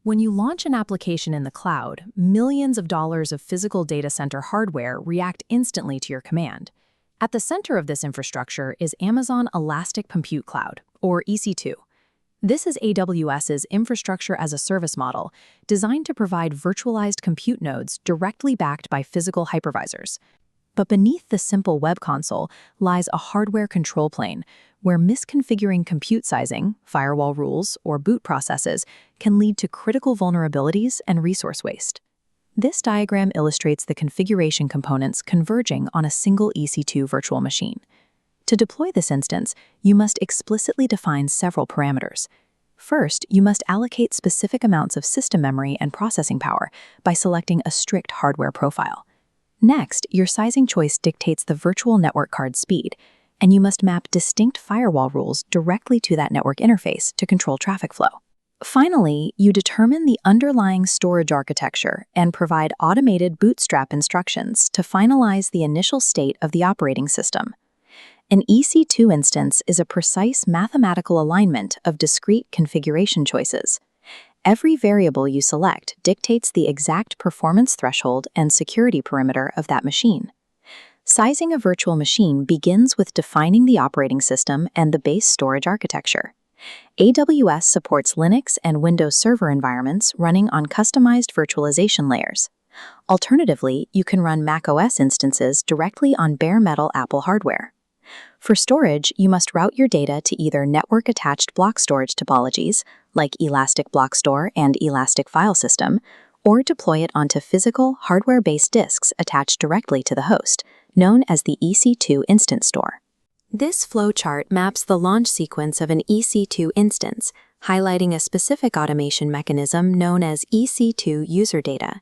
When you launch an application in the cloud, millions of dollars of physical data center hardware react instantly to your command. At the center of this infrastructure is Amazon Elastic Compute Cloud, or EC2. This is AWS's infrastructure as a service model, designed to provide virtualized compute nodes directly backed by physical hypervisors. But beneath the simple web console lies a hardware control plane, where misconfiguring compute sizing, firewall rules, or boot processes can lead to critical vulnerabilities and resource waste. This diagram illustrates the configuration components converging on a single EC2 virtual machine. To deploy this instance, you must explicitly define several parameters. First, you must allocate specific amounts of system memory and processing power by selecting a strict hardware profile. Next, your sizing choice dictates the virtual network card speed, and you must map distinct firewall rules directly to that network interface to control traffic flow. Finally, you determine the underlying storage architecture and provide automated bootstrap instructions to finalize the initial state of the operating system. An EC2 instance is a precise mathematical alignment of discrete configuration choices. Every variable you select dictates the exact performance threshold and security perimeter of that machine. Sizing a virtual machine begins with defining the operating system and the base storage architecture. AWS supports Linux and Windows Server environments running on customized virtualization layers. Alternatively, you can run macOS instances directly on bare metal Apple hardware. For storage, you must route your data to either network-attached block storage topologies, like Elastic Block Store and Elastic File System, or deploy it onto physical, hardware-based disks attached directly to the host, known as the EC2 Instance Store. This flowchart maps the launch sequence of an EC2 instance, highlighting a specific automation mechanism known as EC2 user data.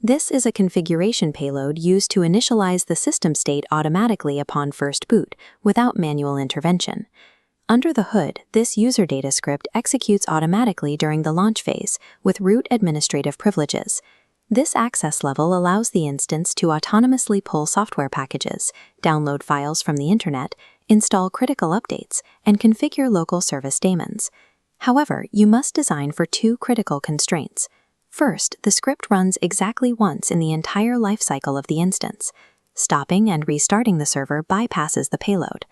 This is a configuration payload used to initialize the system state automatically upon first boot, without manual intervention. Under the hood, this user data script executes automatically during the launch phase, with root administrative privileges. This access level allows the instance to autonomously pull software packages, download files from the internet, install critical updates, and configure local service daemons. However, you must design for two critical constraints. First, the script runs exactly once in the entire lifecycle of the instance. Stopping and restarting the server bypasses the payload.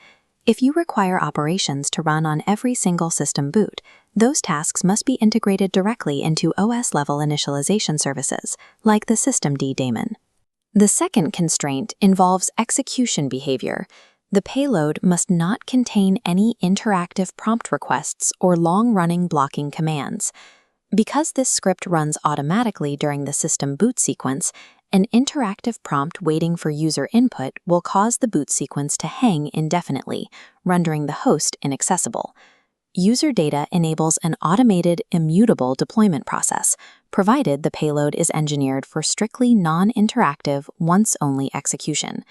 If you require operations to run on every single system boot, those tasks must be integrated directly into OS-level initialization services, like the systemd daemon. The second constraint involves execution behavior. The payload must not contain any interactive prompt requests or long-running blocking commands. Because this script runs automatically during the system boot sequence, an interactive prompt waiting for user input will cause the boot sequence to hang indefinitely, rendering the host inaccessible. User data enables an automated, immutable deployment process, provided the payload is engineered for strictly non-interactive, once-only execution.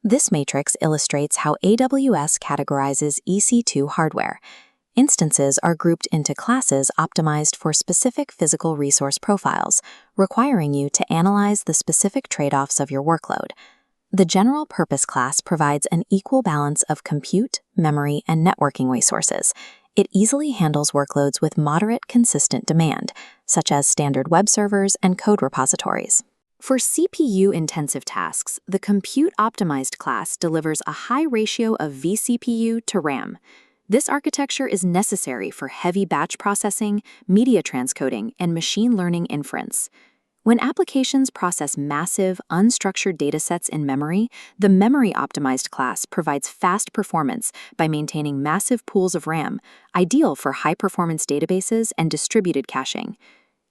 This matrix illustrates how AWS categorizes EC2 hardware. Instances are grouped into classes optimized for specific physical resource profiles, requiring you to analyze the specific trade-offs of your workload. The general purpose class provides an equal balance of compute, memory, and networking resources. It easily handles workloads with moderate, consistent demand, such as standard web servers and code repositories. For CPU-intensive tasks, the compute-optimized class delivers a high ratio of vCPU to RAM. This architecture is necessary for heavy batch processing, media transcoding, and machine learning inference. When applications process massive, unstructured datasets in memory, the memory-optimized class provides fast performance by maintaining massive pools of RAM, ideal for high-performance databases and distributed caching.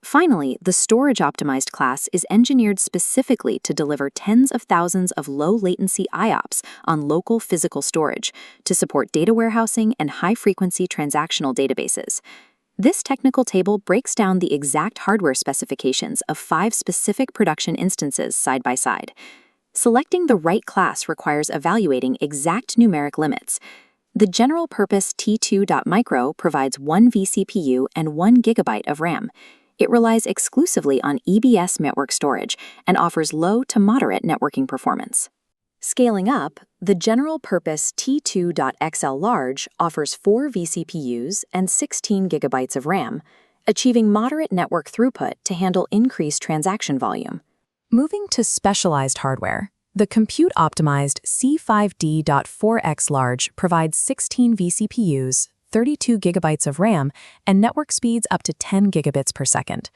Finally, the storage-optimized class is engineered specifically to deliver tens of thousands of low-latency IOPS on local physical storage to support data warehousing and high-frequency transactional databases. This technical table breaks down the exact hardware specifications of 5 specific production instances side by side. Selecting the right class requires evaluating exact numeric limits. The general-purpose T2.micro provides 1 vCPU and 1 GB of RAM. It relies exclusively on EBS network storage and offers low to moderate networking performance. Scaling up, the general-purpose T2.XL Large offers 4 vCPUs and 16 GB of RAM, achieving moderate network throughput to handle increased transaction volume. Moving to specialized hardware, the compute-optimized C5D.4X Large provides 16 vCPUs, 32 gigabytes of RAM, and network speeds up to 10 gigabits per second.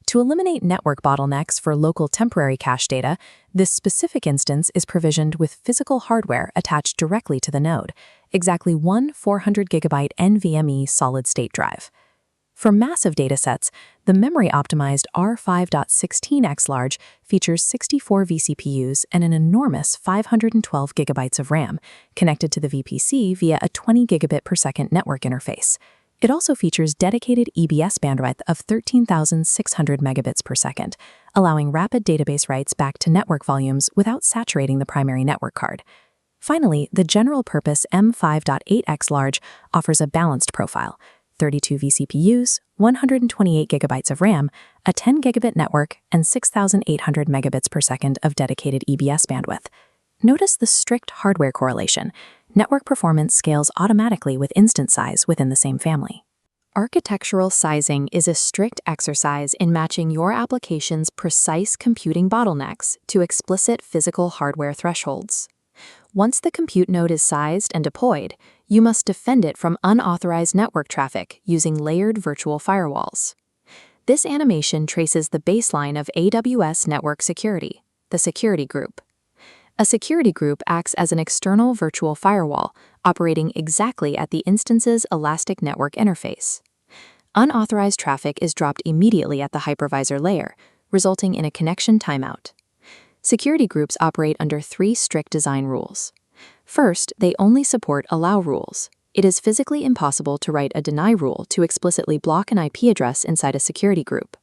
To eliminate network bottlenecks for local temporary cache data, this specific instance is provisioned with physical hardware attached directly to the node, exactly one 400-gigabyte NVMe solid-state drive. For massive datasets, the memory-optimized R5.16X Large features 64 vCPUs and an enormous 512 gigabytes of RAM, connected to the VPC via a 20 gigabit per second network interface. It also features dedicated EBS bandwidth of 13,600 megabits per second, allowing rapid database writes back to network volumes without saturating the primary network card. Finally, the general-purpose M5.8X Large offers a balanced profile: 32 vCPUs, 128 gigabytes of RAM, a 10 gigabit network, and 6,800 megabits per second of dedicated EBS bandwidth. Notice the strict hardware correlation. Network performance scales automatically with instance size within the same family. Architectural sizing is a strict exercise in matching your application's precise computing bottlenecks to explicit physical hardware thresholds. Once the compute node is sized and deployed, you must defend it from unauthorized network traffic using layered virtual firewalls. This animation traces the baseline of AWS network security, the security group. A security group acts as an external virtual firewall, operating exactly at the instance's elastic network interface. Unauthorized traffic is dropped immediately at the hypervisor layer, resulting in a connection timeout. Security groups operate under 3 strict design rules. First, they only support allow rules. It is physically impossible to write a deny rule to explicitly block an IP address inside a security group.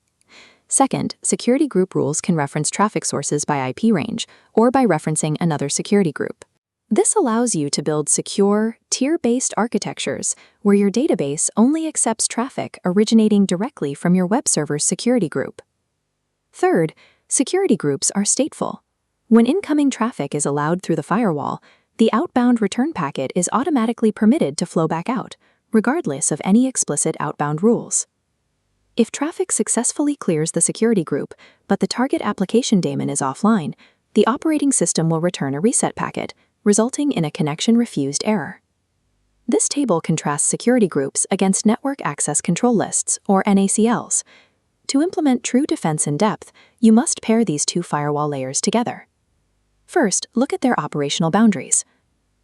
Second, security group rules can reference traffic sources by IP range or by referencing another security group. This allows you to build secure, tier-based architectures where your database only accepts traffic originating directly from your web server's security group. Third, security groups are stateful. When incoming traffic is allowed through the firewall, the outbound return packet is automatically permitted to flow back out, regardless of any explicit outbound rules. If traffic successfully clears the security group, but the target application daemon is offline, the operating system will return a reset packet, resulting in a connection refused error. This table contrasts security groups against network access control lists, or NACLs. To implement true defense in depth, you must pair these 2 firewall layers together. First, look at their operational boundaries.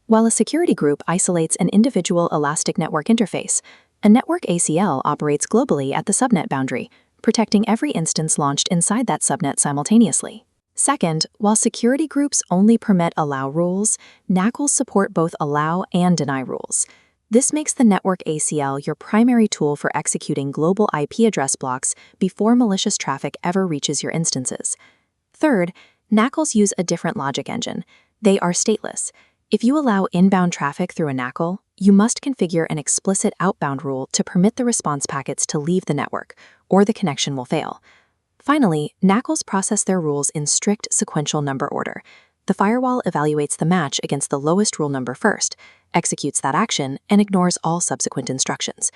While a security group isolates an individual elastic network interface, a network ACL operates globally at the subnet boundary, protecting every instance launched inside that subnet simultaneously. Second, while security groups only permit allow rules, NACLs support both allow and deny rules. This makes the network ACL your primary tool for executing global IP address blocks before malicious traffic ever reaches your instances. Third, NACLs use a different logic engine. They are stateless. If you allow inbound traffic through a NACL, you must configure an explicit outbound rule to permit the response packets to leave the network, or the connection will fail. Finally, NACLs process their rules in strict sequential number order. The firewall evaluates the match against the lowest rule number first, executes that action, and ignores all subsequent instructions.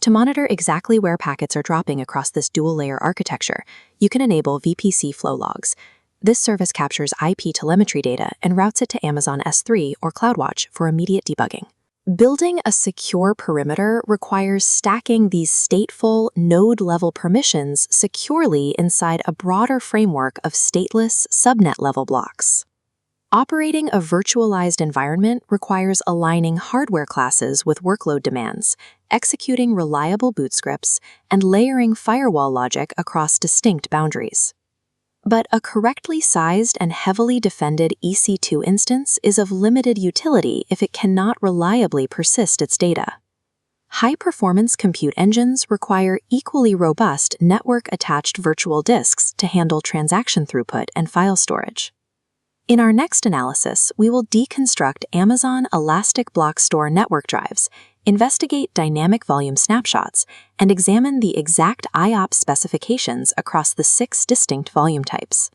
To monitor exactly where packets are dropping across this dual-layer architecture, you can enable VPC flow logs. This service captures IP telemetry data and routes it to Amazon S3 or CloudWatch for immediate debugging. Building a secure perimeter requires stacking these stateful, node-level permissions securely inside a broader framework of stateless, subnet-level blocks. Operating a virtualized environment requires aligning hardware classes with workload demands, executing reliable boot scripts, and layering firewall logic across distinct boundaries. But a correctly sized and heavily defended EC2 instance is of limited utility if it cannot reliably persist its data. High-performance compute engines require equally robust network-attached virtual disks to handle transaction throughput and file storage. In our next analysis, we will deconstruct Amazon Elastic Block Store network drives, investigate dynamic volume snapshots, and examine the exact IOPS specifications across the 6 distinct volume types.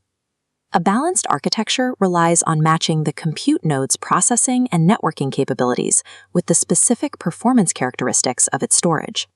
A balanced architecture relies on matching the compute node's processing and networking capabilities with the specific performance characteristics of its storage.